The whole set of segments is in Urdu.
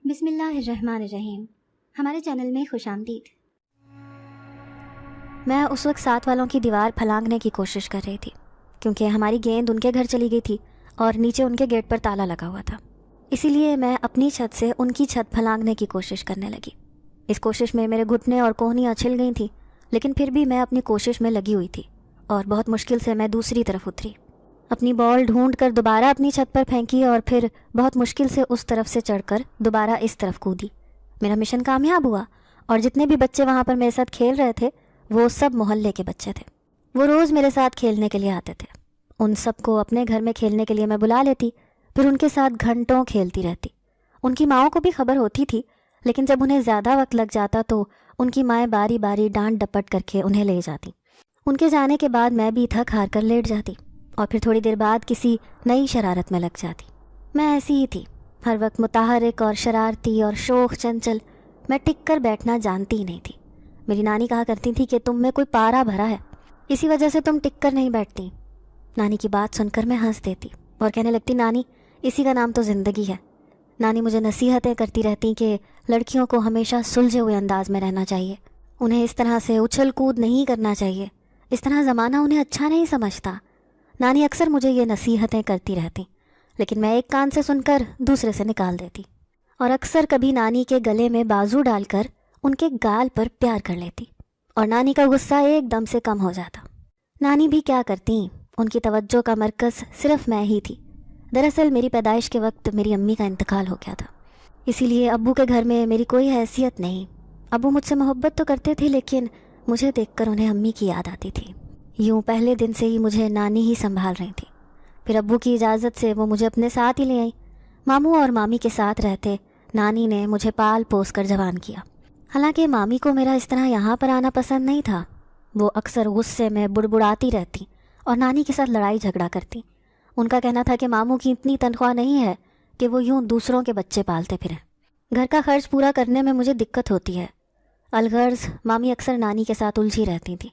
بسم اللہ الرحمن الرحیم۔ ہمارے چینل میں خوش آمدید۔ میں اس وقت ساتھ والوں کی دیوار پھلانگنے کی کوشش کر رہی تھی کیونکہ ہماری گیند ان کے گھر چلی گئی تھی اور نیچے ان کے گیٹ پر تالا لگا ہوا تھا، اسی لیے میں اپنی چھت سے ان کی چھت پھلانگنے کی کوشش کرنے لگی۔ اس کوشش میں میرے گھٹنے اور کوہنیاں چھل گئی تھیں، لیکن پھر بھی میں اپنی کوشش میں لگی ہوئی تھی اور بہت مشکل سے میں دوسری طرف اتری، اپنی بال ڈھونڈ کر دوبارہ اپنی چھت پر پھینکی اور پھر بہت مشکل سے اس طرف سے چڑھ کر دوبارہ اس طرف کودی۔ میرا مشن کامیاب ہوا اور جتنے بھی بچے وہاں پر میرے ساتھ کھیل رہے تھے وہ سب محلے کے بچے تھے۔ وہ روز میرے ساتھ کھیلنے کے لیے آتے تھے۔ ان سب کو اپنے گھر میں کھیلنے کے لیے میں بلا لیتی، پھر ان کے ساتھ گھنٹوں کھیلتی رہتی۔ ان کی ماؤں کو بھی خبر ہوتی تھی، لیکن جب انہیں زیادہ وقت لگ جاتا تو ان کی مائیں باری باری ڈانٹ ڈپٹ کر کے انہیں لے جاتی۔ ان کے جانے کے بعد میں بھی تھک ہار کر لیٹ جاتی اور پھر تھوڑی دیر بعد کسی نئی شرارت میں لگ جاتی۔ میں ایسی ہی تھی، ہر وقت متحرک اور شرارتی اور شوخ چنچل۔ میں ٹک کر بیٹھنا جانتی ہی نہیں تھی۔ میری نانی کہا کرتی تھی کہ تم میں کوئی پارا بھرا ہے، اسی وجہ سے تم ٹک کر نہیں بیٹھتی۔ نانی کی بات سن کر میں ہنس دیتی اور کہنے لگتی، نانی اسی کا نام تو زندگی ہے۔ نانی مجھے نصیحتیں کرتی رہتی کہ لڑکیوں کو ہمیشہ سلجھے ہوئے انداز میں رہنا چاہیے، انہیں اس طرح سے اچھل کود نہیں کرنا چاہیے، اس طرح زمانہ انہیں اچھا نہیں سمجھتا۔ نانی اکثر مجھے یہ نصیحتیں کرتی رہتی، لیکن میں ایک کان سے سن کر دوسرے سے نکال دیتی اور اکثر کبھی نانی کے گلے میں بازو ڈال کر ان کے گال پر پیار کر لیتی اور نانی کا غصہ ایک دم سے کم ہو جاتا۔ نانی بھی کیا کرتی، ان کی توجہ کا مرکز صرف میں ہی تھی۔ دراصل میری پیدائش کے وقت میری امی کا انتقال ہو گیا تھا، اسی لیے ابو کے گھر میں میری کوئی حیثیت نہیں۔ ابو مجھ سے محبت تو کرتے تھے، لیکن مجھے دیکھ کر انہیں امی کی یاد آتی تھی۔ یوں پہلے دن سے ہی مجھے نانی ہی سنبھال رہی تھی۔ پھر ابو کی اجازت سے وہ مجھے اپنے ساتھ ہی لے آئیں۔ ماموں اور مامی کے ساتھ رہتے نانی نے مجھے پال پوس کر جوان کیا۔ حالانکہ مامی کو میرا اس طرح یہاں پر آنا پسند نہیں تھا، وہ اکثر غصے میں بڑبڑاتی رہتی اور نانی کے ساتھ لڑائی جھگڑا کرتی۔ ان کا کہنا تھا کہ ماموں کی اتنی تنخواہ نہیں ہے کہ وہ یوں دوسروں کے بچے پالتے پھریں۔ گھر کا خرچ پورا کرنے میں مجھے دقت ہوتی ہے۔ الغرض مامی اکثر نانی کے ساتھ الجھی رہتی تھی،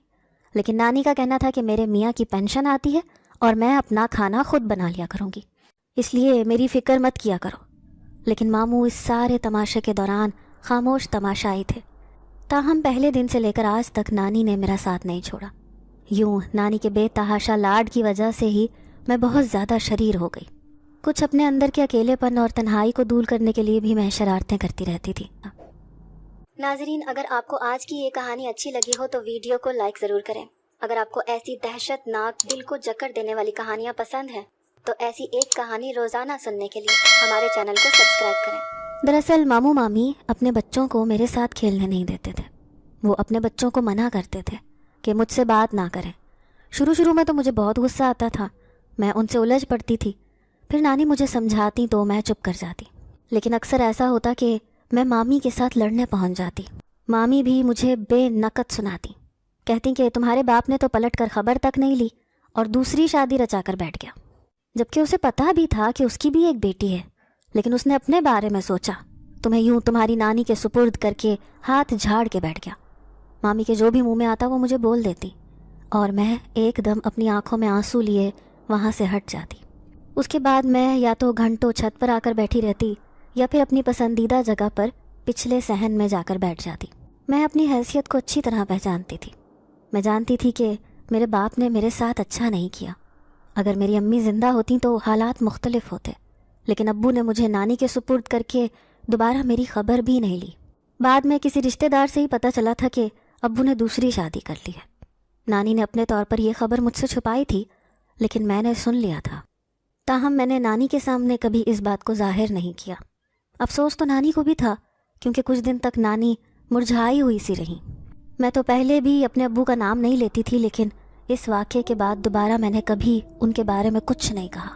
لیکن نانی کا کہنا تھا کہ میرے میاں کی پینشن آتی ہے اور میں اپنا کھانا خود بنا لیا کروں گی، اس لیے میری فکر مت کیا کرو۔ لیکن ماموں اس سارے تماشے کے دوران خاموش تماشائی تھے۔ تاہم پہلے دن سے لے کر آج تک نانی نے میرا ساتھ نہیں چھوڑا۔ یوں نانی کے بے تحاشا لاڈ کی وجہ سے ہی میں بہت زیادہ شریر ہو گئی۔ کچھ اپنے اندر کے اکیلے پن اور تنہائی کو دور کرنے کے لیے بھی میں شرارتیں کرتی رہتی تھی۔ ناظرین، اگر آپ کو آج کی یہ کہانی اچھی لگی ہو تو ویڈیو کو لائک ضرور کریں۔ اگر آپ کو ایسی دہشت ناک دل کو جکڑ دینے والی کہانیاں پسند ہیں تو ایسی ایک کہانی روزانہ سننے کے لیے ہمارے چینل کو سبسکرائب کریں۔ دراصل ماموں مامی اپنے بچوں کو میرے ساتھ کھیلنے نہیں دیتے تھے۔ وہ اپنے بچوں کو منع کرتے تھے کہ مجھ سے بات نہ کریں۔ شروع میں تو مجھے بہت غصہ آتا تھا، میں ان سے الجھ پڑتی تھی، پھر نانی مجھے سمجھاتی تو میں چپ کر جاتی، لیکن اکثر ایسا ہوتا کہ میں مامی کے ساتھ لڑنے پہنچ جاتی۔ مامی بھی مجھے بے نقد سناتی، کہتی کہ تمہارے باپ نے تو پلٹ کر خبر تک نہیں لی اور دوسری شادی رچا کر بیٹھ گیا، جبکہ اسے پتہ بھی تھا کہ اس کی بھی ایک بیٹی ہے، لیکن اس نے اپنے بارے میں سوچا، تمہیں یوں تمہاری نانی کے سپرد کر کے ہاتھ جھاڑ کے بیٹھ گیا۔ مامی کے جو بھی منہ میں آتا وہ مجھے بول دیتی اور میں ایک دم اپنی آنکھوں میں آنسو لیے وہاں سے ہٹ جاتی۔ اس کے بعد میں یا تو گھنٹوں چھت پر آ کر بیٹھی رہتی یا پھر اپنی پسندیدہ جگہ پر پچھلے صحن میں جا کر بیٹھ جاتی۔ میں اپنی حیثیت کو اچھی طرح پہچانتی تھی۔ میں جانتی تھی کہ میرے باپ نے میرے ساتھ اچھا نہیں کیا۔ اگر میری امی زندہ ہوتی تو حالات مختلف ہوتے، لیکن ابو نے مجھے نانی کے سپرد کر کے دوبارہ میری خبر بھی نہیں لی۔ بعد میں کسی رشتہ دار سے ہی پتہ چلا تھا کہ ابو نے دوسری شادی کر لی ہے۔ نانی نے اپنے طور پر یہ خبر مجھ سے چھپائی تھی، لیکن میں نے سن لیا تھا۔ تاہم میں نے نانی کے سامنے کبھی اس بات کو ظاہر نہیں کیا۔ افسوس تو نانی کو بھی تھا، کیونکہ کچھ دن تک نانی مرجھائی ہوئی سی رہی۔ میں تو پہلے بھی اپنے ابو کا نام نہیں لیتی تھی، لیکن اس واقعے کے بعد دوبارہ میں نے کبھی ان کے بارے میں کچھ نہیں کہا۔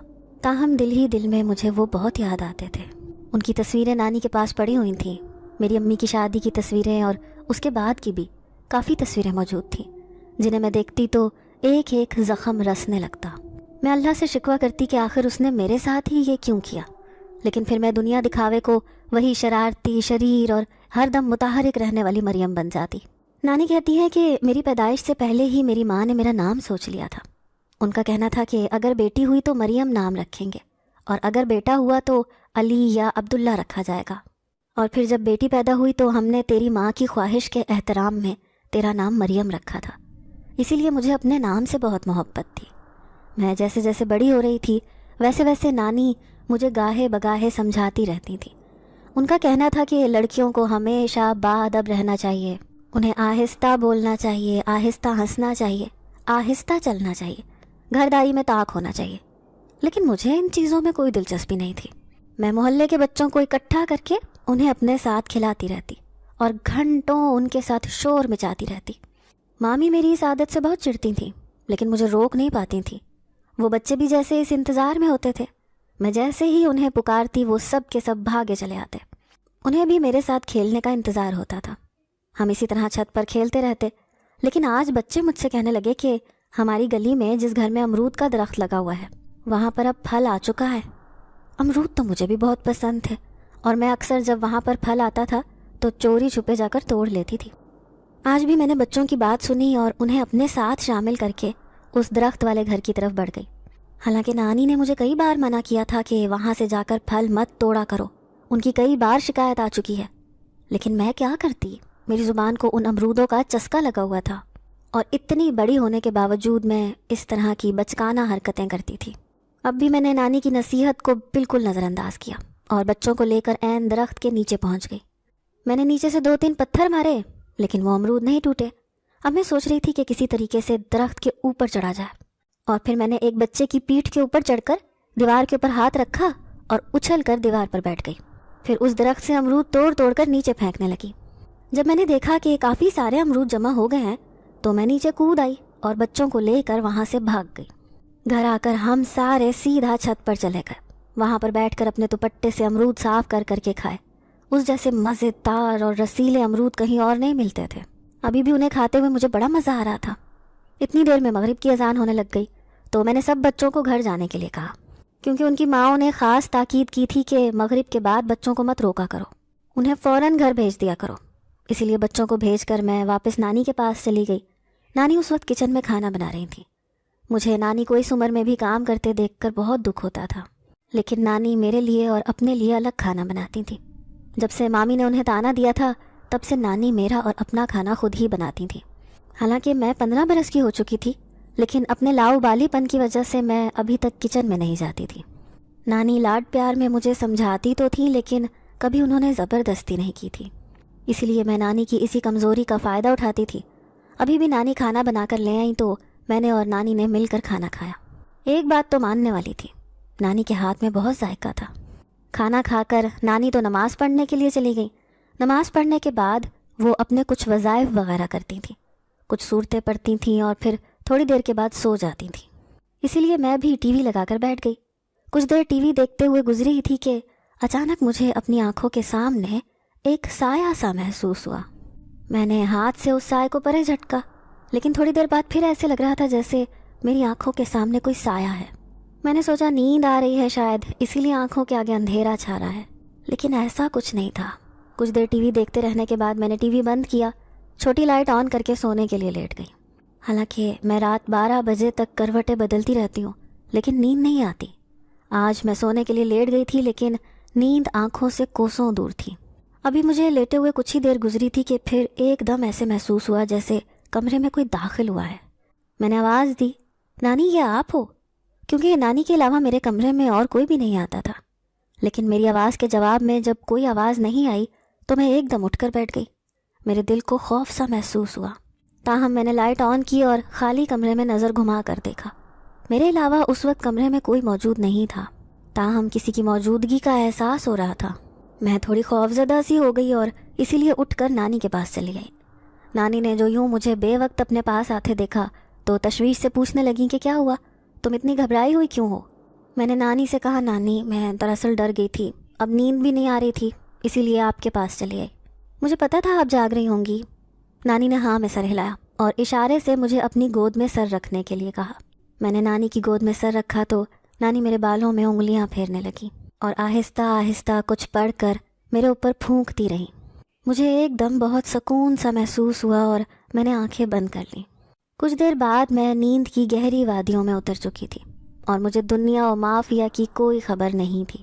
تاہم دل ہی دل میں مجھے وہ بہت یاد آتے تھے۔ ان کی تصویریں نانی کے پاس پڑی ہوئی تھیں، میری امی کی شادی کی تصویریں اور اس کے بعد کی بھی کافی تصویریں موجود تھیں، جنہیں میں دیکھتی تو ایک ایک زخم رسنے لگتا۔ میں اللہ سے شکوہ کرتی کہ آخر اس نے میرے ساتھ ہی یہ کیوں کیا، لیکن پھر میں دنیا دکھاوے کو وہی شرارتی، شریر اور ہر دم متحرک رہنے والی مریم بن جاتی۔ نانی کہتی ہے کہ میری پیدائش سے پہلے ہی میری ماں نے میرا نام سوچ لیا تھا۔ ان کا کہنا تھا کہ اگر بیٹی ہوئی تو مریم نام رکھیں گے اور اگر بیٹا ہوا تو علی یا عبداللہ رکھا جائے گا۔ اور پھر جب بیٹی پیدا ہوئی تو ہم نے تیری ماں کی خواہش کے احترام میں تیرا نام مریم رکھا تھا، اسی لیے مجھے اپنے نام سے بہت محبت تھی۔ میں جیسے جیسے بڑی ہو رہی تھی ویسے ویسے نانی مجھے گاہے بگاہے سمجھاتی رہتی تھی۔ ان کا کہنا تھا کہ لڑکیوں کو ہمیشہ باادب رہنا چاہیے، انہیں آہستہ بولنا چاہیے، آہستہ ہنسنا چاہیے، آہستہ چلنا چاہیے، گھرداری میں طاق ہونا چاہیے۔ لیکن مجھے ان چیزوں میں کوئی دلچسپی نہیں تھی۔ میں محلے کے بچوں کو اکٹھا کر کے انہیں اپنے ساتھ کھلاتی رہتی اور گھنٹوں ان کے ساتھ شور مچاتی رہتی۔ مامی میری اس عادت سے بہت چڑھتی تھیں، لیکن مجھے روک نہیں پاتی تھیں۔ وہ بچے بھی جیسے اس انتظار میں ہوتے تھے، میں جیسے ہی انہیں پکارتی وہ سب کے سب بھاگے چلے آتے۔ انہیں بھی میرے ساتھ کھیلنے کا انتظار ہوتا تھا۔ ہم اسی طرح چھت پر کھیلتے رہتے، لیکن آج بچے مجھ سے کہنے لگے کہ ہماری گلی میں جس گھر میں امرود کا درخت لگا ہوا ہے وہاں پر اب پھل آ چکا ہے۔ امرود تو مجھے بھی بہت پسند تھے، اور میں اکثر جب وہاں پر پھل آتا تھا تو چوری چھپے جا کر توڑ لیتی تھی۔ آج بھی میں نے بچوں کی بات سنی اور انہیں اپنے ساتھ شامل کر کے اس درخت والے گھر کی طرف بڑھ گئی۔ حالانکہ نانی نے مجھے کئی بار منع کیا تھا کہ وہاں سے جا کر پھل مت توڑا کرو، ان کی کئی بار شکایت آ چکی ہے، لیکن میں کیا کرتی؟ میری زبان کو ان امرودوں کا چسکا لگا ہوا تھا، اور اتنی بڑی ہونے کے باوجود میں اس طرح کی بچکانہ حرکتیں کرتی تھی۔ اب بھی میں نے نانی کی نصیحت کو بالکل نظر انداز کیا اور بچوں کو لے کر عین درخت کے نیچے پہنچ گئی۔ میں نے نیچے سے 2-3 پتھر مارے، لیکن وہ امرود نہیں ٹوٹے۔ اب میں سوچ رہی تھی کہ کسی طریقے سے درخت کے اوپر چڑھا جائے، اور پھر میں نے ایک بچے کی پیٹھ کے اوپر چڑھ کر دیوار کے اوپر ہاتھ رکھا اور اچھل کر دیوار پر بیٹھ گئی۔ پھر اس درخت سے امرود توڑ توڑ کر نیچے پھینکنے لگی۔ جب میں نے دیکھا کہ کافی سارے امرود جمع ہو گئے ہیں تو میں نیچے کود آئی اور بچوں کو لے کر وہاں سے بھاگ گئی۔ گھر آ کر ہم سارے سیدھا چھت پر چلے گئے، وہاں پر بیٹھ کر اپنے دوپٹے سے امرود صاف کر کر کے کھائے۔ اس جیسے مزیدار اور رسیلے امرود کہیں اور نہیں ملتے تھے۔ ابھی بھی انہیں کھاتے ہوئے مجھے بڑا مزہ آ رہا تھا۔ اتنی دیر میں مغرب کی اذان ہونے لگ گئی تو میں نے سب بچوں کو گھر جانے کے لیے کہا، کیونکہ ان کی ماں نے خاص تاکید کی تھی کہ مغرب کے بعد بچوں کو مت روکا کرو، انہیں فوراً گھر بھیج دیا کرو۔ اسی لیے بچوں کو بھیج کر میں واپس نانی کے پاس چلی گئی۔ نانی اس وقت کچن میں کھانا بنا رہی تھی۔ مجھے نانی کو اس عمر میں بھی کام کرتے دیکھ کر بہت دکھ ہوتا تھا، لیکن نانی میرے لیے اور اپنے لیے الگ کھانا بناتی تھی۔ جب سے مامی نے انہیں تانا دیا تھا تب سے نانی میرا اور اپنا کھانا خود ہی بناتی تھی۔ حالانکہ میں 15 برس کی ہو چکی تھی، لیکن اپنے لاؤ بالی پن کی وجہ سے میں ابھی تک کچن میں نہیں جاتی تھی۔ نانی لاڈ پیار میں مجھے سمجھاتی تو تھی، لیکن کبھی انہوں نے زبردستی نہیں کی تھی۔ اسی لیے میں نانی کی اسی کمزوری کا فائدہ اٹھاتی تھی۔ ابھی بھی نانی کھانا بنا کر لے آئیں تو میں نے اور نانی نے مل کر کھانا کھایا۔ ایک بات تو ماننے والی تھی، نانی کے ہاتھ میں بہت ذائقہ تھا۔ کھانا کھا کر نانی تو نماز پڑھنے کے لیے چلی گئی۔ نماز پڑھنے کے بعد وہ اپنے کچھ وظائف وغیرہ کرتی تھیں، کچھ صورتیں پڑھتی تھیں اور پھر تھوڑی دیر کے بعد سو جاتی تھیں۔ اسی لیے میں بھی ٹی وی لگا کر بیٹھ گئی۔ کچھ دیر ٹی وی دیکھتے ہوئے گزری تھی کہ اچانک مجھے اپنی آنکھوں کے سامنے ایک سایہ سا محسوس ہوا۔ میں نے ہاتھ سے اس سائے کو پرے جھٹکا، لیکن تھوڑی دیر بعد پھر ایسے لگ رہا تھا جیسے میری آنکھوں کے سامنے کوئی سایہ ہے۔ میں نے سوچا نیند آ رہی ہے شاید، اسی لیے آنکھوں کے آگے اندھیرا چھا رہا ہے، لیکن ایسا کچھ نہیں تھا۔ کچھ دیر ٹی وی دیکھتے رہنے کے بعد میں نے ٹی وی بند کیا، چھوٹی لائٹ آن کر کے سونے کے لیے لیٹ گئی۔ حالانکہ میں رات 12 بجے تک کروٹیں بدلتی رہتی ہوں، لیکن نیند نہیں آتی۔ آج میں سونے کے لیے لیٹ گئی تھی، لیکن نیند آنکھوں سے کوسوں دور تھی۔ ابھی مجھے لیٹے ہوئے کچھ ہی دیر گزری تھی کہ پھر ایک دم ایسے محسوس ہوا جیسے کمرے میں کوئی داخل ہوا ہے۔ میں نے آواز دی، نانی یہ آپ ہو؟ کیونکہ نانی کے علاوہ میرے کمرے میں اور کوئی بھی نہیں آتا تھا۔ لیکن میری آواز کے جواب میں جب کوئی آواز نہیں آئی تو میں ایک دم اٹھ کر بیٹھ گئی۔ میرے دل کو خوف سا محسوس ہوا، تاہم میں نے لائٹ آن کی اور خالی کمرے میں نظر گھما کر دیکھا۔ میرے علاوہ اس وقت کمرے میں کوئی موجود نہیں تھا، تاہم کسی کی موجودگی کا احساس ہو رہا تھا۔ میں تھوڑی خوفزدہ سی ہو گئی اور اسی لیے اٹھ کر نانی کے پاس چلی گئی۔ نانی نے جو یوں مجھے بے وقت اپنے پاس آتے دیکھا تو تشویش سے پوچھنے لگیں کہ کیا ہوا، تم اتنی گھبرائی ہوئی کیوں ہو؟ میں نے نانی سے کہا، نانی میں دراصل ڈر گئی تھی، اب نیند بھی نہیں آ رہی تھی، اسی لیے آپ کے پاس چلی آئی۔ مجھے پتا تھا آپ جاگ رہی ہوں گی۔ نانی نے ہاں میں سر ہلایا اور اشارے سے مجھے اپنی گود میں سر رکھنے کے لیے کہا۔ میں نے نانی کی گود میں سر رکھا تو نانی میرے بالوں میں انگلیاں پھیرنے لگی اور آہستہ آہستہ کچھ پڑھ کر میرے اوپر پھونکتی رہیں۔ مجھے ایک دم بہت سکون سا محسوس ہوا اور میں نے آنکھیں بند کر لیں۔ کچھ دیر بعد میں نیند کی گہری وادیوں میں اتر چکی تھی اور مجھے دنیا و مافیا کی کوئی خبر نہیں تھی۔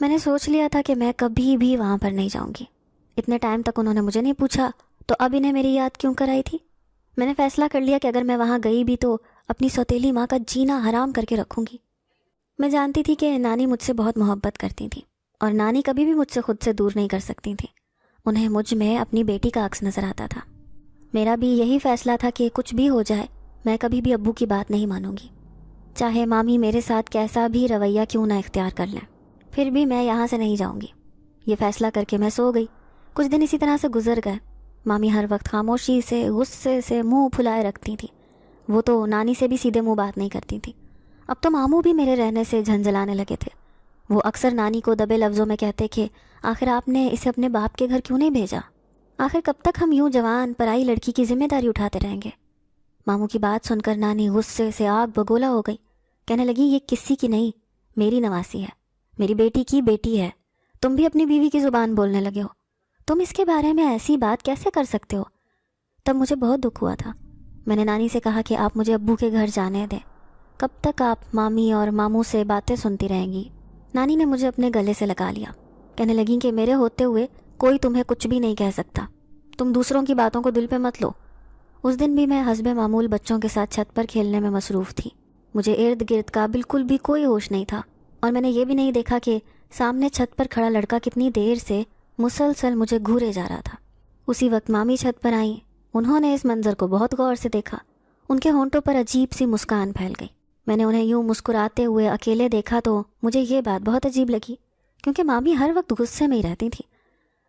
میں نے سوچ لیا تھا کہ میں کبھی بھی وہاں پر نہیں جاؤں گی۔ اتنے ٹائم تک انہوں نے مجھے نہیں پوچھا تو اب انہیں میری یاد کیوں کرائی تھی؟ میں نے فیصلہ کر لیا کہ اگر میں وہاں گئی بھی تو اپنی سوتیلی ماں کا جینا حرام کر کے رکھوں گی۔ میں جانتی تھی کہ نانی مجھ سے بہت محبت کرتی تھیں اور نانی کبھی بھی مجھ سے خود سے دور نہیں کر سکتی تھیں۔ انہیں مجھ میں اپنی بیٹی کا عکس نظر آتا تھا۔ میرا بھی یہی فیصلہ تھا کہ کچھ بھی ہو جائے میں کبھی بھی ابو کی بات نہیں مانوں گی، چاہے مامی میرے ساتھ کیسا بھی رویہ کیوں نہ اختیار کر لیں، پھر بھی میں یہاں سے نہیں جاؤں گی۔ یہ فیصلہ کر کے میں سو گئی۔ کچھ دن اسی طرح سے گزر گئے۔ مامی ہر وقت خاموشی سے غصے سے منہ پھلائے رکھتی تھیں۔ وہ تو نانی سے بھی سیدھے منہ بات نہیں کرتی تھیں۔ اب تو ماموں بھی میرے رہنے سے جھنجھلانے لگے تھے۔ وہ اکثر نانی کو دبے لفظوں میں کہتے کہ آخر آپ نے اسے اپنے باپ کے گھر کیوں نہیں بھیجا؟ آخر کب تک ہم یوں جوان پرائی لڑکی کی ذمہ داری اٹھاتے رہیں گے؟ ماموں کی بات سن کر نانی غصے سے آگ بگولا ہو گئی۔ کہنے لگی یہ کسی کی نہیں، میری نواسی ہے، میری بیٹی کی بیٹی ہے۔ تم بھی اپنی بیوی کی زبان بولنے لگے ہو، تم اس کے بارے میں ایسی بات کیسے کر سکتے ہو؟ تب مجھے بہت دکھ ہوا تھا۔ میں نے نانی سے کہا کہ آپ مجھے ابو کے گھر جانے دیں، کب تک آپ مامی اور ماموں سے باتیں سنتی رہیں گی؟ نانی نے مجھے اپنے گلے سے لگا لیا۔ کہنے لگیں کہ میرے ہوتے ہوئے کوئی تمہیں کچھ بھی نہیں کہہ سکتا، تم دوسروں کی باتوں کو دل پہ مت لو۔ اس دن بھی میں حسب معمول بچوں کے ساتھ چھت پر کھیلنے میں مصروف تھی۔ مجھے ارد گرد کا بالکل بھی کوئی ہوش نہیں تھا، اور میں نے یہ بھی نہیں دیکھا کہ سامنے چھت پر کھڑا لڑکا کتنی دیر سے مسلسل مجھے گھورے جا رہا تھا۔ اسی وقت مامی چھت پر آئیں۔ انہوں نے اس منظر کو بہت غور سے دیکھا۔ ان کے ہونٹوں پر عجیب سی مسکان پھیل گئی۔ میں نے انہیں یوں مسکراتے ہوئے اکیلے دیکھا تو مجھے یہ بات بہت عجیب لگی، کیونکہ مامی ہر وقت غصے میں ہی رہتی تھی۔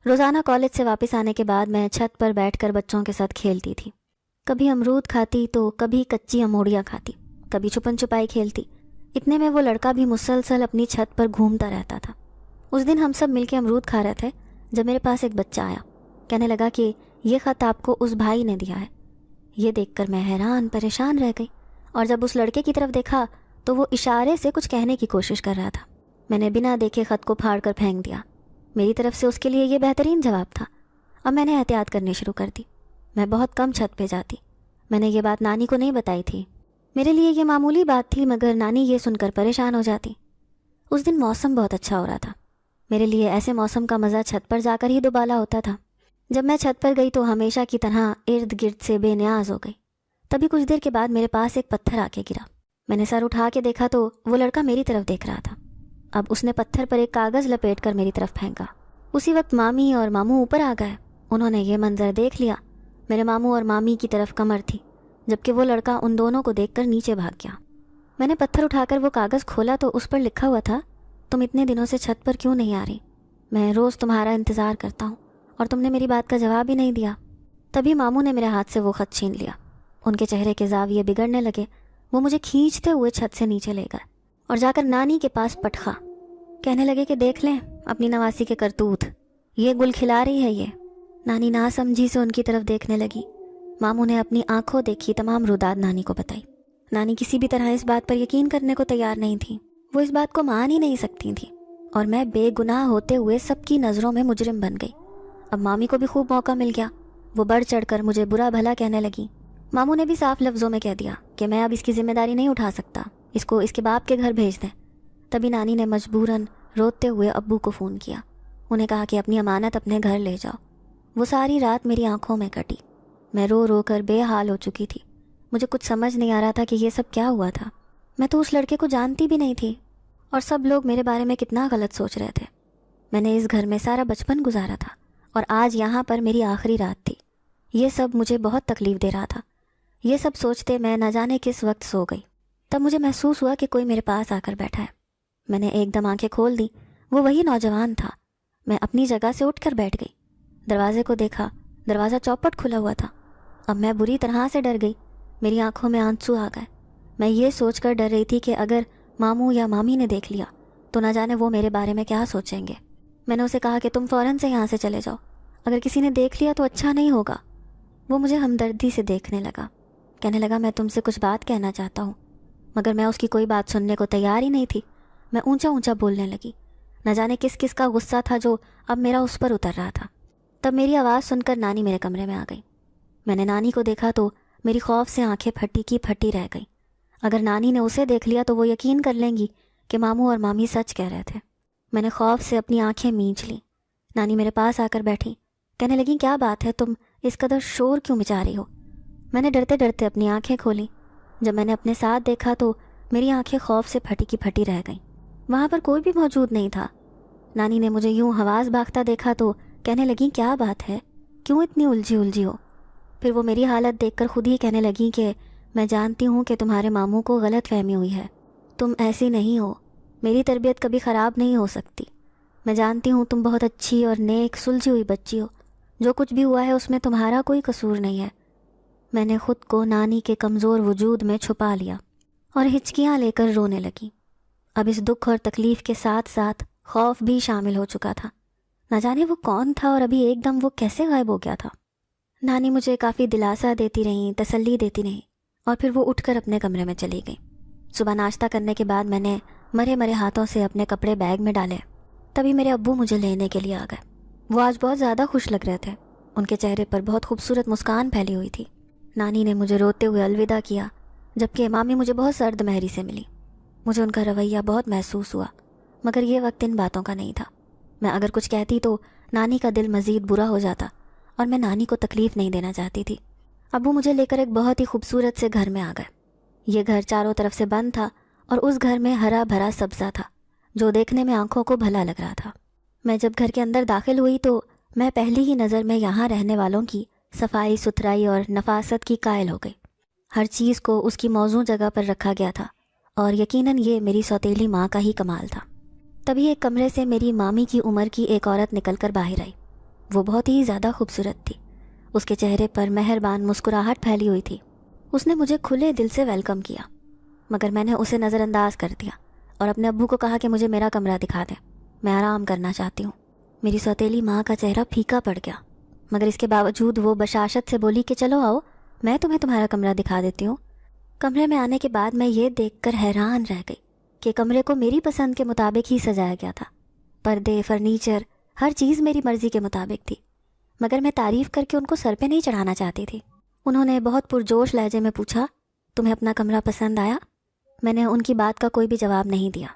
روزانہ کالج سے واپس آنے کے بعد میں چھت پر بیٹھ کر بچوں کے ساتھ کھیلتی تھی۔ کبھی امرود کھاتی تو کبھی کچی اموڑیاں کھاتی، کبھی چھپن چھپائی کھیلتی۔ اتنے میں وہ لڑکا بھی مسلسل اپنی چھت پر گھومتا رہتا تھا۔ اس دن ہم سب مل کے امرود کھا رہے تھے جب میرے پاس ایک بچہ آیا۔ کہنے لگا کہ یہ خط آپ کو اس بھائی نے دیا ہے۔ یہ دیکھ کر میں حیران پریشان رہ گئی، اور جب اس لڑکے کی طرف دیکھا تو وہ اشارے سے کچھ کہنے کی کوشش کر رہا تھا۔ میں نے بنا دیکھے خط کو پھاڑ کر پھینک دیا۔ میری طرف سے اس کے لیے یہ بہترین جواب تھا۔ اب میں نے احتیاط کرنی شروع کر دی۔ میں بہت کم چھت پہ جاتی۔ میں نے یہ بات نانی کو نہیں بتائی تھی۔ میرے لیے یہ معمولی بات تھی، مگر نانی یہ سن کر پریشان ہو جاتی۔ اس دن موسم بہت اچھا ہو رہا تھا۔ میرے لیے ایسے موسم کا مزہ چھت پر جا کر ہی دوبالا ہوتا تھا۔ جب میں چھت پر گئی تو ہمیشہ کی طرح ارد گرد سے بے نیاز ہو گئی۔ تبھی کچھ دیر کے بعد میرے پاس ایک پتھر آ کے گرا۔ میں نے سر اٹھا کے دیکھا تو وہ لڑکا میری طرف دیکھ رہا تھا۔ اب اس نے پتھر پر ایک کاغذ لپیٹ کر میری طرف پھینکا۔ اسی وقت مامی اور ماموں اوپر آ گئے۔ انہوں نے یہ منظر دیکھ لیا۔ میرے ماموں اور مامی کی طرف کمر تھی، جبکہ وہ لڑکا ان دونوں کو دیکھ کر نیچے بھاگ گیا۔ میں نے پتھر اٹھا کر وہ کاغذ کھولا تو اس پر لکھا ہوا تھا، تم اتنے دنوں سے چھت پر کیوں نہیں آ رہی؟ میں روز تمہارا انتظار کرتا ہوں اور تم نے میری بات کا جواب ہی نہیں دیا۔ تبھی ماموں نے میرے ہاتھ سے وہ خط چھین لیا۔ ان کے چہرے کے زاویے بگڑنے لگے۔ وہ مجھے کھینچتے ہوئے چھت سے نیچے لے گئے اور جا کر نانی کے پاس پٹخا۔ کہنے لگے کہ دیکھ لیں اپنی نواسی کے کرتوت، یہ گل کھلا رہی ہے یہ۔ نانی ناسمجھی سے ان کی طرف دیکھنے لگی۔ ماموں نے اپنی آنکھوں دیکھی تمام روداد نانی کو بتائی۔ نانی کسی بھی طرح اس بات پر یقین کرنے کو تیار نہیں تھی۔ وہ اس بات کو مان ہی نہیں سکتی تھی، اور میں بے گناہ ہوتے ہوئے سب کی نظروں میں مجرم بن گئی۔ اب مامی کو بھی خوب موقع مل گیا۔ وہ بڑھ چڑھ کر مجھے برا بھلا کہنے لگی۔ ماموں نے بھی صاف لفظوں میں کہہ دیا کہ میں اب اس کی ذمہ داری نہیں اٹھا سکتا، اس کو اس کے باپ کے گھر بھیج دیں۔ تبھی نانی نے مجبوراً روتے ہوئے ابو کو فون کیا۔ انہیں کہا کہ اپنی امانت اپنے گھر لے جاؤ۔ وہ ساری رات میری آنکھوں میں کٹی۔ میں رو رو کر بے حال ہو چکی تھی۔ مجھے کچھ سمجھ نہیں آ رہا تھا کہ یہ سب کیا ہوا تھا۔ میں تو اس لڑکے کو جانتی بھی نہیں تھی، اور سب لوگ میرے بارے میں کتنا غلط سوچ رہے تھے۔ میں نے اس گھر میں سارا بچپن گزارا تھا، اور آج یہاں پر میری آخری رات تھی۔ یہ سب مجھے بہت تکلیف دے رہا تھا۔ یہ سب سوچتے میں نہ جانے کس وقت سو گئی۔ تب مجھے محسوس ہوا کہ کوئی میرے پاس آ کر بیٹھا ہے۔ میں نے ایک دم آنکھیں کھول دی۔ وہ وہی نوجوان تھا۔ میں اپنی جگہ سے اٹھ کر بیٹھ گئی۔ دروازے کو دیکھا، دروازہ چوپٹ کھلا ہوا تھا۔ اب میں بری طرح سے ڈر گئی۔ میری آنکھوں میں آنسو آ گئے۔ میں یہ سوچ کر ڈر رہی تھی کہ اگر ماموں یا مامی نے دیکھ لیا تو نہ جانے وہ میرے بارے میں کیا سوچیں گے۔ میں نے اسے کہا کہ تم فوراً سے یہاں سے چلے جاؤ، اگر کسی نے دیکھ لیا تو اچھا نہیں ہوگا۔ وہ مجھے ہمدردی سے دیکھنے لگا۔ کہنے لگا میں تم سے کچھ بات کہنا چاہتا ہوں، مگر میں اس کی کوئی بات سننے کو تیار ہی نہیں تھی۔ میں اونچا اونچا بولنے لگی۔ نہ جانے کس کس کا غصہ تھا جو اب میرا اس پر اتر رہا تھا۔ تب میری آواز سن کر نانی میرے کمرے میں آ گئی۔ میں نے نانی کو دیکھا تو میری خوف سے آنکھیں پھٹی کی پھٹی رہ گئیں۔ اگر نانی نے اسے دیکھ لیا تو وہ یقین کر لیں گی کہ ماموں اور مامی سچ کہہ رہے تھے۔ میں نے خوف سے اپنی آنکھیں مینچ لیں۔ نانی میرے پاس آ کر بیٹھی، کہنے لگیں کیا بات ہے، تم اس قدر شور کیوں مچا رہی ہو؟ میں نے ڈرتے ڈرتے اپنی آنکھیں کھولیں۔ جب میں نے اپنے ساتھ دیکھا تو میری آنکھیں خوف سے پھٹی کی پھٹی رہ گئیں۔ وہاں پر کوئی بھی موجود نہیں تھا۔ نانی نے مجھے یوں حواس باختہ دیکھا تو کہنے لگیں کیا بات ہے، کیوں اتنی الجھی ہو؟ پھر وہ میری حالت دیکھ کر خود ہی کہنے لگیں کہ میں جانتی ہوں کہ تمہارے ماموں کو غلط فہمی ہوئی ہے، تم ایسی نہیں ہو، میری تربیت کبھی خراب نہیں ہو سکتی، میں جانتی ہوں تم بہت اچھی اور نیک سلجھی ہوئی بچی ہو، جو کچھ بھی ہوا ہے اس میں تمہارا کوئی قصور نہیں ہے۔ میں نے خود کو نانی کے کمزور وجود میں چھپا لیا اور ہچکیاں لے کر رونے لگی۔ اب اس دکھ اور تکلیف کے ساتھ ساتھ خوف بھی شامل ہو چکا تھا۔ نہ جانے وہ کون تھا اور ابھی ایک دم وہ کیسے غائب ہو گیا تھا۔ نانی مجھے کافی دلاسا دیتی رہیں، تسلی دیتی رہیں، اور پھر وہ اٹھ کر اپنے کمرے میں چلی گئی۔ صبح ناشتہ کرنے کے بعد میں نے مرے ہاتھوں سے اپنے کپڑے بیگ میں ڈالے۔ تبھی میرے ابو مجھے لینے کے لیے آ گئے۔ وہ آج بہت زیادہ خوش لگ رہے تھے، ان کے چہرے پر بہت خوبصورت مسکان پھیلی ہوئی تھی۔ نانی نے مجھے روتے ہوئے الوداع کیا، جبکہ مامی مجھے بہت سرد مہری سے ملی۔ مجھے ان کا رویہ بہت محسوس ہوا، مگر یہ وقت ان باتوں کا نہیں تھا۔ میں اگر کچھ کہتی تو نانی کا دل مزید برا ہو جاتا، اور میں نانی کو تکلیف نہیں دینا چاہتی تھی۔ ابو مجھے لے کر ایک بہت ہی خوبصورت سے گھر میں آ گئے۔ یہ گھر چاروں طرف سے بند تھا اور اس گھر میں ہرا بھرا سبزہ تھا، جو دیکھنے میں آنکھوں کو بھلا لگ رہا تھا۔ میں جب گھر کے اندر داخل ہوئی تو میں پہلی ہی نظر میں یہاں رہنے والوں کی صفائی ستھرائی اور نفاست کی قائل ہو گئی۔ ہر چیز کو اس کی موزوں جگہ پر رکھا گیا تھا، اور یقیناً یہ میری سوتیلی ماں کا ہی کمال تھا۔ تبھی ایک کمرے سے میری مامی کی عمر کی ایک عورت نکل کر باہر آئی۔ وہ بہت ہی زیادہ خوبصورت تھی، اس کے چہرے پر مہربان مسکراہٹ پھیلی ہوئی تھی۔ اس نے مجھے کھلے دل سے ویلکم کیا، مگر میں نے اسے نظر انداز کر دیا اور اپنے ابو کو کہا کہ مجھے میرا کمرہ دکھا دیں، میں آرام کرنا چاہتی ہوں۔ میری سوتیلی ماں کا چہرہ پھیکا پڑ گیا، مگر اس کے باوجود وہ بشاشت سے بولی کہ چلو آؤ، میں تمہیں تمہارا کمرہ دکھا دیتی ہوں۔ کمرے میں آنے کے بعد میں یہ دیکھ کر حیران رہ گئی کہ کمرے کو میری پسند کے مطابق ہی سجایا گیا تھا۔ پردے، فرنیچر، ہر چیز میری مرضی کے مطابق تھی، مگر میں تعریف کر کے ان کو سر پہ نہیں چڑھانا چاہتی تھی۔ انہوں نے بہت پرجوش لہجے میں پوچھا، تمہیں اپنا کمرہ پسند آیا؟ میں نے ان کی بات کا کوئی بھی جواب نہیں دیا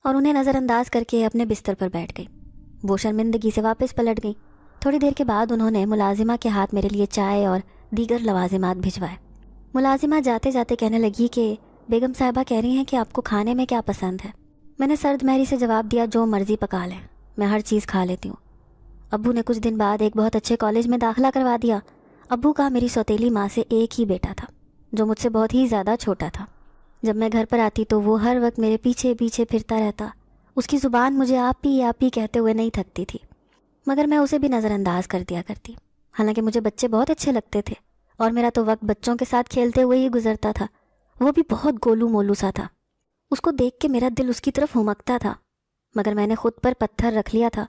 اور انہیں نظر انداز کر کے اپنے بستر پر بیٹھ گئی۔ وہ شرمندگی سے واپس پلٹ گئی۔ تھوڑی دیر کے بعد انہوں نے ملازمہ کے ہاتھ میرے لیے چائے اور دیگر لوازمات بھجوائے۔ ملازمہ جاتے جاتے کہنے لگی کہ بیگم صاحبہ کہہ رہی ہیں کہ آپ کو کھانے میں کیا پسند ہے؟ میں نے سرد مہری سے جواب دیا، جو مرضی پکا لیں، میں ہر چیز کھا لیتی ہوں۔ ابو نے کچھ دن بعد ایک بہت اچھے کالج میں داخلہ کروا دیا۔ ابو کا میری سوتیلی ماں سے ایک ہی بیٹا تھا، جو مجھ سے بہت ہی زیادہ چھوٹا تھا۔ جب میں گھر پر آتی تو وہ ہر وقت میرے پیچھے پیچھے پھرتا رہتا۔ اس کی زبان مجھے آپ ہی کہتے ہوئے نہیں تھکتی تھی، مگر میں اسے بھی نظر انداز کر دیا کرتی۔ حالانکہ مجھے بچے بہت اچھے لگتے تھے اور میرا تو وقت بچوں کے ساتھ کھیلتے ہوئے ہی گزرتا تھا۔ وہ بھی بہت گولو مولو سا تھا، اس کو دیکھ کے میرا دل اس کی طرف ہمکتا تھا، مگر میں نے خود پر پتھر رکھ لیا تھا۔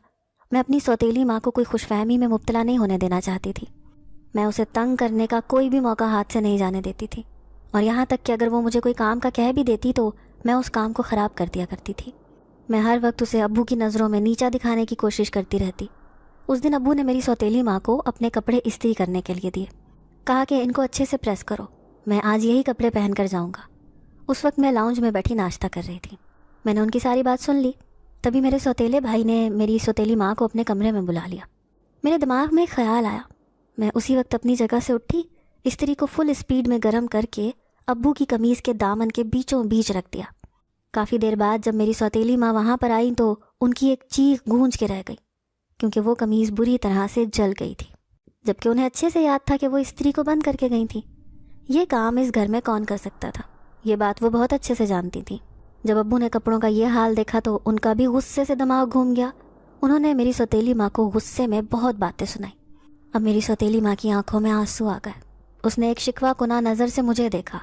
میں اپنی سوتیلی ماں کو کوئی خوش فہمی میں مبتلا نہیں ہونے دینا چاہتی تھی۔ میں اسے تنگ کرنے کا کوئی بھی موقع ہاتھ سے نہیں جانے دیتی تھی، اور یہاں تک کہ اگر وہ مجھے کوئی کام کا کہہ بھی دیتی تو میں اس کام کو خراب کر دیا کرتی تھی۔ میں ہر وقت اسے ابو کی نظروں میں نیچا دکھانے کی کوشش کرتی رہتی۔ اس دن ابو نے میری سوتیلی ماں کو اپنے کپڑے استری کرنے کے لیے دیے، کہا کہ ان کو اچھے سے پریس کرو، میں آج یہی کپڑے پہن کر جاؤں گا۔ اس وقت میں لاؤنج میں بیٹھی ناشتہ کر رہی تھی۔ میں نے ان کی ساری بات سن لی۔ تبھی میرے سوتیلے بھائی نے میری سوتیلی ماں کو اپنے کمرے میں بلا لیا۔ میرے دماغ میں ایک خیال آیا۔ میں اسی وقت اپنی جگہ سے اٹھی، استری کو فل اسپیڈ میں گرم کر کے ابو کی قمیض کے دامن کے بیچوں بیچ رکھ دیا۔ کافی دیر بعد جب میری سوتیلی ماں وہاں پر آئی تو ان کی ایک چیخ گونج کے رہ گئی، کیونکہ وہ قمیض بری طرح سے جل گئی تھی، جبکہ انہیں اچھے سے یاد تھا کہ وہ استری کو بند کر کے گئی تھی۔ یہ کام اس گھر میں کون کر سکتا تھا، یہ بات وہ بہت اچھے سے جانتی تھی۔ جب ابو نے کپڑوں کا یہ حال دیکھا تو ان کا بھی غصے سے دماغ گھوم گیا۔ انہوں نے میری سوتیلی ماں کو غصے میں بہت باتیں سنائی۔ اب میری سوتیلی ماں کی آنکھوں میں آنسو آ گئے۔ اس نے ایک شکوہ کناں نظر سے مجھے دیکھا۔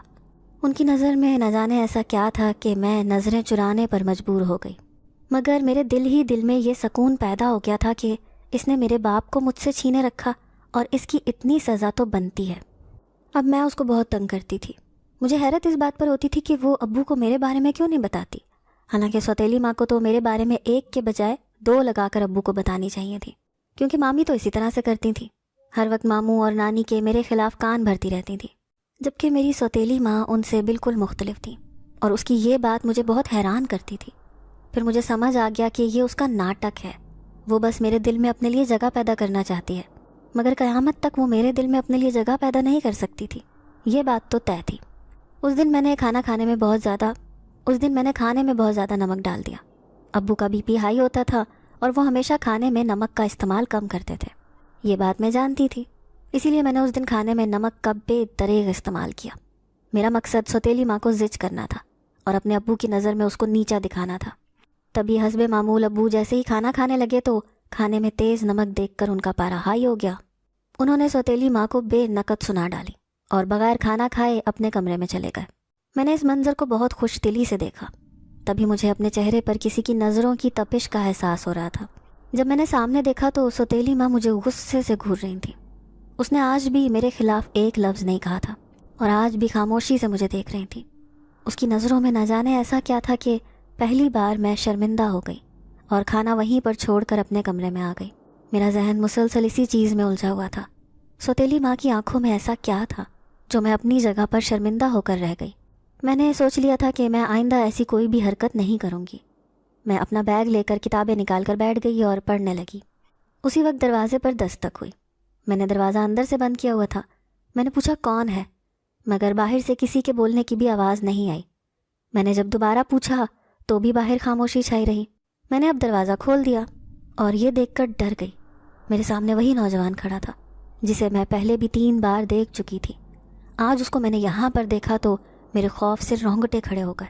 ان کی نظر میں نہ جانے ایسا کیا تھا کہ میں نظریں چرانے پر مجبور ہو گئی، مگر میرے دل ہی دل میں یہ سکون پیدا ہو گیا تھا کہ اس نے میرے باپ کو مجھ سے چھینے رکھا اور اس کی اتنی سزا تو بنتی ہے۔ اب میں اس کو بہت تنگ کرتی تھی۔ مجھے حیرت اس بات پر ہوتی تھی کہ وہ ابو کو میرے بارے میں کیوں نہیں بتاتی، حالانکہ سوتیلی ماں کو تو میرے بارے میں ایک کے بجائے 2 لگا کر ابو کو بتانی چاہیے تھی، کیونکہ مامی تو اسی طرح سے کرتی تھی، ہر وقت ماموں اور نانی کے میرے خلاف کان بھرتی رہتی تھی، جبکہ میری سوتیلی ماں ان سے بالکل مختلف تھی، اور اس کی یہ بات مجھے بہت حیران کرتی تھی۔ پھر مجھے سمجھ آ گیا کہ یہ اس کا ناٹک ہے، وہ بس میرے دل میں اپنے لیے جگہ پیدا کرنا چاہتی ہے، مگر قیامت تک وہ میرے دل میں اپنے لیے جگہ پیدا نہیں کر سکتی تھی، یہ بات تو طے تھی۔ اس دن میں نے کھانے میں بہت زیادہ نمک ڈال دیا۔ ابو کا بی پی ہائی ہوتا تھا اور وہ ہمیشہ کھانے میں نمک کا استعمال کم کرتے تھے، یہ بات میں جانتی تھی، اسی لیے میں نے اس دن کھانے میں نمک کا بے دریغ استعمال کیا۔ میرا مقصد سوتیلی ماں کو زچ کرنا تھا اور اپنے ابو کی نظر میں اس کو نیچا دکھانا تھا۔ تبھی حسب معمول ابو جیسے ہی کھانا کھانے لگے تو کھانے میں تیز نمک دیکھ کر ان کا پارا ہائی ہو گیا۔ انہوں نے سوتیلی ماں کو بے نقد سنا ڈالی اور بغیر کھانا کھائے اپنے کمرے میں چلے گئے۔ میں نے اس منظر کو بہت خوش دلی سے دیکھا، تبھی مجھے اپنے چہرے پر کسی کی نظروں کی تپش کا احساس ہو رہا تھا۔ جب میں نے سامنے دیکھا تو سوتیلی ماں مجھے غصے سے گھور رہی تھی۔ اس نے آج بھی میرے خلاف ایک لفظ نہیں کہا تھا اور آج بھی خاموشی سے مجھے دیکھ رہی تھی۔ اس کی نظروں میں نہ جانے ایسا کیا تھا کہ پہلی بار میں شرمندہ ہو گئی اور کھانا وہیں پر چھوڑ کر اپنے کمرے میں آ گئی۔ میرا ذہن مسلسل اسی چیز میں الجھا ہوا تھا، سوتیلی ماں کی آنکھوں میں ایسا کیا تھا جو میں اپنی جگہ پر شرمندہ ہو کر رہ گئی۔ میں نے سوچ لیا تھا کہ میں آئندہ ایسی کوئی بھی حرکت نہیں کروں گی۔ میں اپنا بیگ لے کر کتابیں نکال کر بیٹھ گئی اور پڑھنے لگی۔ اسی وقت دروازے پر دستک ہوئی۔ میں نے دروازہ اندر سے بند کیا ہوا تھا۔ میں نے پوچھا کون ہے، مگر باہر سے کسی کے بولنے کی بھی آواز نہیں آئی۔ میں نے جب دوبارہ پوچھا تو بھی باہر خاموشی چھائی رہی۔ میں نے اب دروازہ کھول دیا اور یہ دیکھ کر ڈر گئی۔ میرے سامنے وہی نوجوان کھڑا تھا جسے میں پہلے بھی 3 بار دیکھ چکی تھی۔ آج اس کو میں نے یہاں پر دیکھا تو میرے خوف سے رونگٹے کھڑے ہو گئے۔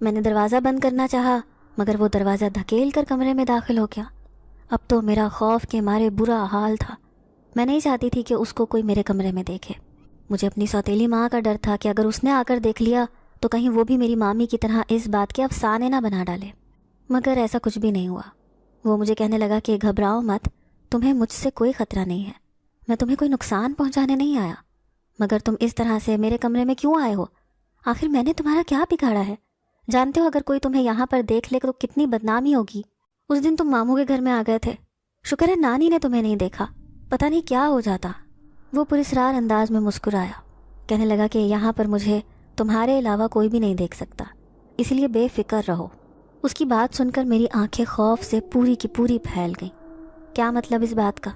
میں نے دروازہ بند کرنا چاہا مگر وہ دروازہ دھکیل کر کمرے میں داخل ہو گیا۔ اب تو میرا خوف کے مارے برا حال تھا۔ میں نہیں چاہتی تھی کہ اس کو کوئی میرے کمرے میں دیکھے۔ مجھے اپنی سوتیلی ماں کا ڈر تھا کہ اگر اس نے آ کر دیکھ لیا تو کہیں وہ بھی میری مامی کی طرح اس بات کے افسانے نہ بنا ڈالے، مگر ایسا کچھ بھی نہیں ہوا۔ وہ مجھے کہنے لگا کہ گھبراؤ مت، تمہیں مجھ سے کوئی خطرہ نہیں ہے، میں تمہیں کوئی نقصان پہنچانے نہیں آیا، مگر تم اس طرح سے میرے کمرے میں کیوں آئے ہو؟ آخر میں نے تمہارا کیا بگاڑا ہے؟ جانتے ہو اگر کوئی تمہیں یہاں پر دیکھ لے تو کتنی بدنامی ہوگی۔ اس دن تم ماموں کے گھر میں آ گئے تھے، شکر ہے نانی نے تمہیں نہیں دیکھا، پتہ نہیں کیا ہو جاتا۔ وہ پراسرار انداز میں مسکرایا، کہنے لگا کہ یہاں پر مجھے تمہارے علاوہ کوئی بھی نہیں دیکھ سکتا، اس لیے بے فکر رہو۔ اس کی بات سن کر میری آنکھیں خوف سے پوری کی پوری پھیل گئیں۔ کیا مطلب اس بات کا؟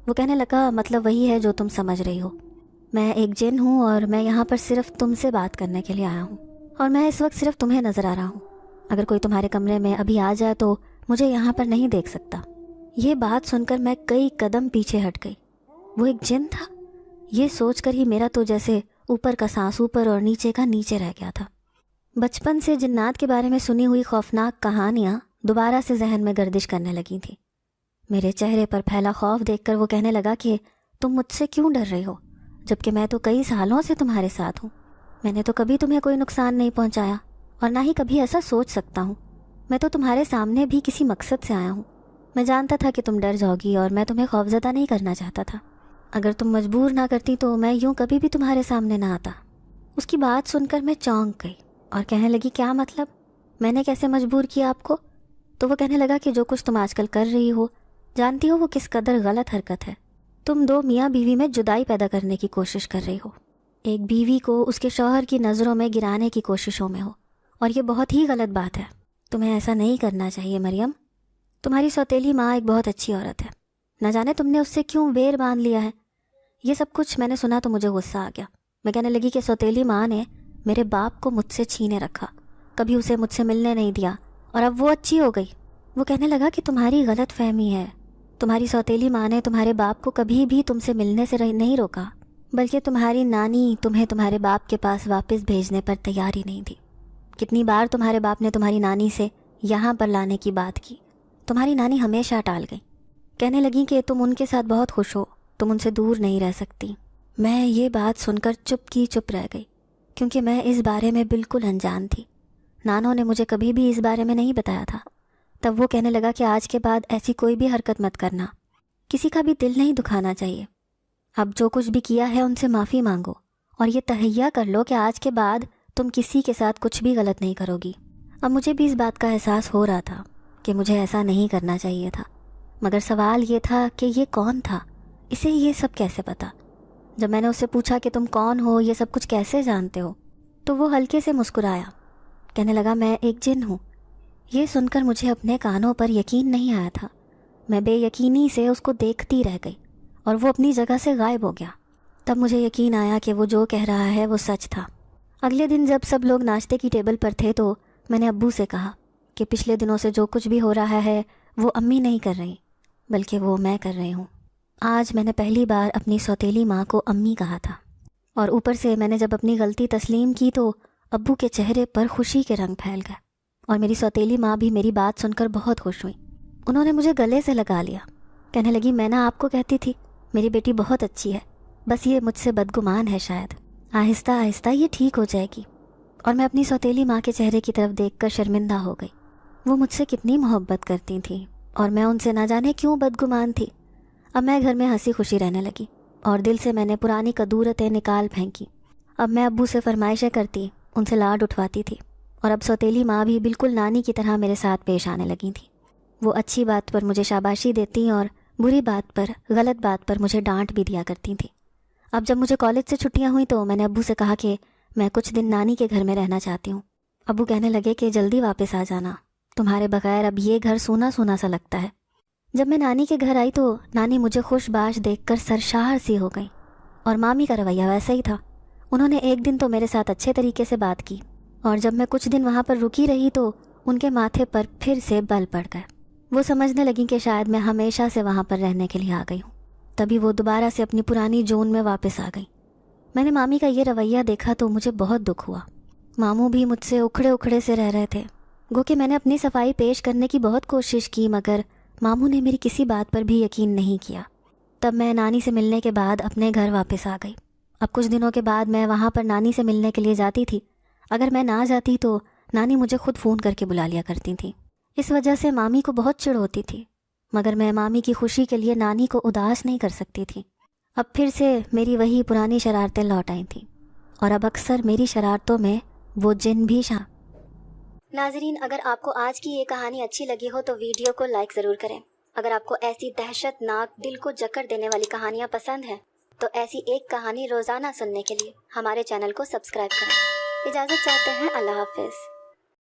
وہ کہنے لگا مطلب وہی ہے جو تم سمجھ رہی ہو، میں ایک جن ہوں اور میں یہاں پر صرف تم سے بات کرنے کے لیے آیا ہوں، اور میں اس وقت صرف تمہیں نظر آ رہا ہوں۔ اگر کوئی تمہارے کمرے میں ابھی آ جائے تو مجھے یہاں پر نہیں دیکھ سکتا۔ یہ بات سن کر میں کئی قدم پیچھے ہٹ گئی۔ وہ ایک جن تھا؟ یہ سوچ کر ہی میرا تو جیسے اوپر کا سانس اوپر اور نیچے کا نیچے رہ گیا تھا۔ بچپن سے جنات کے بارے میں سنی ہوئی خوفناک کہانیاں دوبارہ سے ذہن میں گردش کرنے لگی تھیں۔ میرے چہرے پر پھیلا خوف دیکھ کر وہ کہنے لگا کہ تم مجھ سے کیوں ڈر رہی ہو، جبکہ میں تو کئی سالوں سے تمہارے ساتھ ہوں۔ میں نے تو کبھی تمہیں کوئی نقصان نہیں پہنچایا اور نہ ہی کبھی ایسا سوچ سکتا ہوں۔ میں تو تمہارے سامنے بھی کسی مقصد سے آیا ہوں۔ میں جانتا تھا کہ تم ڈر جاؤ گی اور میں تمہیں خوفزدہ نہیں کرنا چاہتا تھا۔ اگر تم مجبور نہ کرتی تو میں یوں کبھی بھی تمہارے سامنے نہ آتا۔ اس کی بات سن کر میں چونک گئی اور کہنے لگی کیا مطلب؟ میں نے کیسے مجبور کیا آپ کو؟ تو وہ کہنے لگا کہ جو کچھ تم آج کل کر رہی ہو، جانتی ہو وہ کس قدر غلط حرکت ہے۔ تم 2 میاں بیوی میں جدائی پیدا کرنے کی کوشش کر رہی ہو، ایک بیوی کو اس کے شوہر کی نظروں میں گرانے کی کوششوں میں ہو، اور یہ بہت ہی غلط بات ہے۔ تمہیں ایسا نہیں کرنا چاہیے مریم۔ تمہاری سوتیلی ماں ایک بہت اچھی عورت ہے، نہ جانے تم نے اس سے کیوں ویر باندھ لیا ہے۔ یہ سب کچھ میں نے سنا تو مجھے غصہ آ گیا۔ میں کہنے لگی کہ سوتیلی ماں نے میرے باپ کو مجھ سے چھینے رکھا، کبھی اسے مجھ سے ملنے نہیں دیا، اور اب وہ اچھی ہو گئی۔ وہ کہنے لگا کہ تمہاری غلط فہمی ہے، تمہاری سوتیلی ماں نے تمہارے باپ کو کبھی بھی تم سے ملنے سے نہیں روکا، بلکہ تمہاری نانی تمہیں تمہارے باپ کے پاس واپس بھیجنے پر تیار ہی نہیں تھی۔ کتنی بار تمہارے باپ نے تمہاری نانی سے یہاں پر لانے کی بات کی، تمہاری نانی ہمیشہ ٹال گئی۔ کہنے لگی کہ تم ان کے ساتھ بہت خوش ہو، تم ان سے دور نہیں رہ سکتی۔ میں یہ بات سن کر چپ کی چپ رہ گئی، کیونکہ میں اس بارے میں بالکل انجان تھی۔ نانوں نے مجھے کبھی بھی اس بارے میں نہیں بتایا تھا۔ تب وہ کہنے لگا کہ آج کے بعد ایسی کوئی بھی حرکت مت کرنا، کسی کا بھی دل نہیں دکھانا چاہیے۔ اب جو کچھ بھی کیا ہے ان سے معافی مانگو، اور یہ تہیہ کر لو کہ آج کے بعد تم کسی کے ساتھ کچھ بھی غلط نہیں کرو گی۔ اب مجھے بھی اس بات کا احساس ہو رہا تھا کہ مجھے ایسا نہیں کرنا چاہیے تھا، مگر سوال یہ تھا کہ یہ کون تھا، اسے یہ سب کیسے پتا؟ جب میں نے اس سے پوچھا کہ تم کون ہو، یہ سب کچھ کیسے جانتے ہو، تو وہ ہلکے سے مسکرایا، کہنے لگا میں ایک جن ہوں، یہ سن کر مجھے اپنے کانوں پر یقین نہیں آیا تھا۔ میں بے یقینی سے اس کو دیکھتی رہ گئی اور وہ اپنی جگہ سے غائب ہو گیا۔ تب مجھے یقین آیا کہ وہ جو کہہ رہا ہے وہ سچ تھا۔ اگلے دن جب سب لوگ ناشتے کی ٹیبل پر تھے تو میں نے ابو سے کہا کہ پچھلے دنوں سے جو کچھ بھی ہو رہا ہے وہ امی نہیں کر رہی، بلکہ وہ میں کر رہی ہوں۔ آج میں نے پہلی بار اپنی سوتیلی ماں کو امی کہا تھا، اور اوپر سے میں نے جب اپنی غلطی تسلیم کی تو ابو کے چہرے پر خوشی کے رنگ پھیل گئے، اور میری سوتیلی ماں بھی میری بات سن کر بہت خوش ہوئی۔ انہوں نے مجھے گلے سے لگا لیا، کہنے لگی میں نا آپ کو کہتی تھی میری بیٹی بہت اچھی ہے، بس یہ مجھ سے بدگمان ہے، شاید آہستہ آہستہ یہ ٹھیک ہو جائے گی۔ اور میں اپنی سوتیلی ماں کے چہرے کی طرف دیکھ کر شرمندہ ہو گئی۔ وہ مجھ سے کتنی محبت کرتی تھیں اور میں ان سے نہ جانے کیوں بدگمان تھی۔ اب میں گھر میں ہنسی خوشی رہنے لگی اور دل سے میں نے پرانی کدورتیں نکال پھینکی۔ اب میں ابو سے فرمائشیں کرتی، ان سے لاڈ اٹھواتی تھی، اور اب سوتیلی ماں بھی بالکل نانی کی طرح میرے ساتھ پیش آنے لگی تھی۔ وہ اچھی بات پر مجھے شاباشی دیتی اور بری بات پر، غلط بات پر مجھے ڈانٹ بھی دیا کرتی تھیں۔ اب جب مجھے کالج سے چھٹیاں ہوئیں تو میں نے ابو سے کہا کہ میں کچھ دن نانی کے گھر میں رہنا چاہتی ہوں۔ ابو کہنے لگے کہ جلدی واپس آ جانا، تمہارے بغیر اب یہ گھر سونا سونا سا لگتا ہے۔ جب میں نانی کے گھر آئی تو نانی مجھے خوش باش دیکھ کر سرشار سی ہو گئی، اور مامی کا رویہ ویسا ہی تھا۔ انہوں نے ایک دن تو میرے ساتھ اچھے طریقے سے بات کی، اور جب میں کچھ دن وہاں پر رکی رہی تو ان کے ماتھے پر پھر سے بل پڑ گئے۔ وہ سمجھنے لگیں کہ شاید میں ہمیشہ سے وہاں پر رہنے کے لیے آ گئی ہوں۔ تبھی وہ دوبارہ سے اپنی پرانی جون میں واپس آ گئی۔ میں نے مامی کا یہ رویہ دیکھا تو مجھے بہت دکھ ہوا۔ ماموں بھی مجھ سے اکھڑے اکھڑے سے رہ رہے تھے، گو کہ میں نے اپنی صفائی پیش کرنے کی بہت کوشش کی، مگر ماموں نے میری کسی بات پر بھی یقین نہیں کیا۔ تب میں نانی سے ملنے کے بعد اپنے گھر واپس آ گئی۔ اب کچھ دنوں کے بعد میں وہاں پر نانی سے ملنے کے لیے جاتی تھی۔ اگر میں نہ جاتی تو نانی مجھے خود فون کر کے بلا لیا کرتی تھیں۔ اس وجہ سے مامی کو بہت چڑ ہوتی تھی، مگر میں مامی کی خوشی کے لیے نانی کو اداس نہیں کر سکتی تھی۔ اب پھر سے میری وہی پرانی شرارتیں لوٹ آئی تھیں، اور اب اکثر میری شرارتوں میں وہ جن بھی ناظرین، اگر آپ کو آج کی یہ کہانی اچھی لگی ہو تو ویڈیو کو لائک ضرور کریں۔ اگر آپ کو ایسی دہشت ناک دل کو جکڑ دینے والی کہانیاں پسند ہیں تو ایسی ایک کہانی روزانہ سننے کے لیے ہمارے چینل کو سبسکرائب کریں۔ اجازت چاہتے ہیں، اللہ حافظ۔